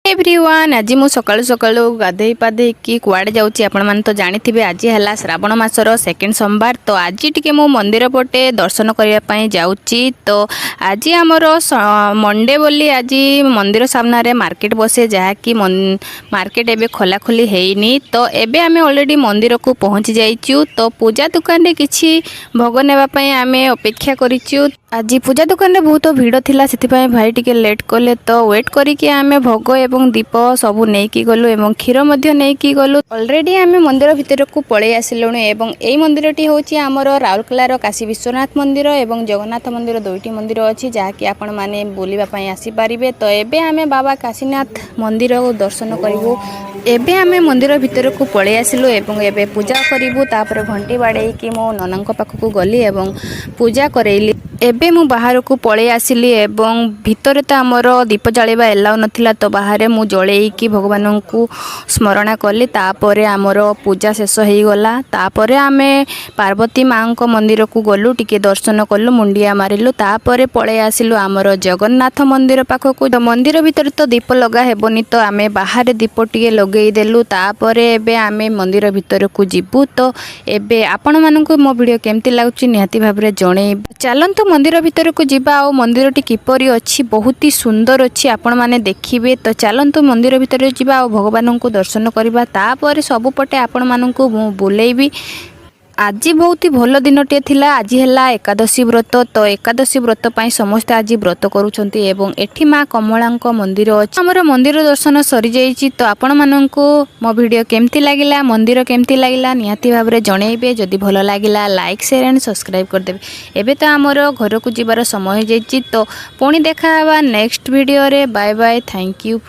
Everyone आज मु सकाळु सकाळु गाधई पाधई कि कुआडे जाऊँगी आपण मैंने तो जानी आज है श्रावण मासर सेकेंड सोमवार। तो आज टी मु मंदिर पटे दर्शन करने जाऊँगी। तो आज आमर मंडे बोली आज मंदिर सामने मार्केट बसे जहाँकि मार्केट एवं खोलाखोली हैनी। तो एबे आमे ऑलरेडी मंदिर को पहुँची जाइचु। तो पूजा दुकान रे किछि भोग नेबापई आमे अपेक्षा करिचु। आज पूजा दुकान रे बहुत भिड़ थिला सेतिपई भाई टिके लेट कले। तो वेट करिके आमे भोग एवं दीप सबू नेकी गलु एवं क्षीर मध्य नेकी गलु। ऑलरेडी आमे मंदिर भितर को पळे आसिलुनु एवं एई मंदिरटी होची हमर राउरकेलार काशी विश्वनाथ मंदिर एवं जगन्नाथ मंदिर दुईटी मंदिर अछि जहाँकि आपण माने बुलिबा पई आसी पारिबे। तो एबे आमे बाबा काशीनाथ मंदिर को दर्शन करिवु। एबे आमे मंदिर भितर को पळे आसिलु एवं एबे पूजा करिवु। तापर घंटी बाडे कि मो ननंक पाखकु गली एवं पूजा करैली। एबे मु बाहर को पळे आसिली एवं भितर तो आमर दीप जळेबा एलाउ नथिला। तो बाहर मु जळेई कि भगवान को स्मरण कली। तापर आमर पूजा शेष हो गला। तापर आमे पार्वती माँ को मंदिर को गलु टिके दर्शन कलु मुंडिया मारिलु। तापर पळे आसिलु आमर जगन्नाथ मंदिर पाखकु। मंदिर भितर तो दीप लगा हेबनी तो आमे बाहर दीप टिके लगेई देलु। तापर एबे आमे मंदिर भितर को जिबु। तो एबे आपण मानकु मो वीडियो केमती लागुची निहाती भाबरे जणे। चलंतु मंदिर भितर को जिबा। आ मंदिर टी किपरि अछि बहुत ही सुंदर अछि आपण माने देखिबे। तो चलंतु मंदिर भितर जिबा आ भगवान को दर्शन करबा। तापर सब पटे आपण मानकु बुलेइबी। आज बहुत ही भल दिनटे थिला। आज है एकादशी व्रत। तो एकादशी व्रत पाई समस्त आज व्रत करूछंती एवं एठी माँ कमलांक मंदिर अछि। हमर मंदिर दर्शन सरी जाइछि। तो आपण माननकु मो वीडियो केमती लागिला मंदिर केमती लागिला निहाती भाबरे जणेइबे। जदि भल लागिला लाइक शेयर एंड सब्सक्राइब कर देबे। एबे तो हमर घर को जिबार समय हो जाइछि। तो पुणी देखा हवा नेक्स्ट वीडियो रे। Bye bye. Thank you.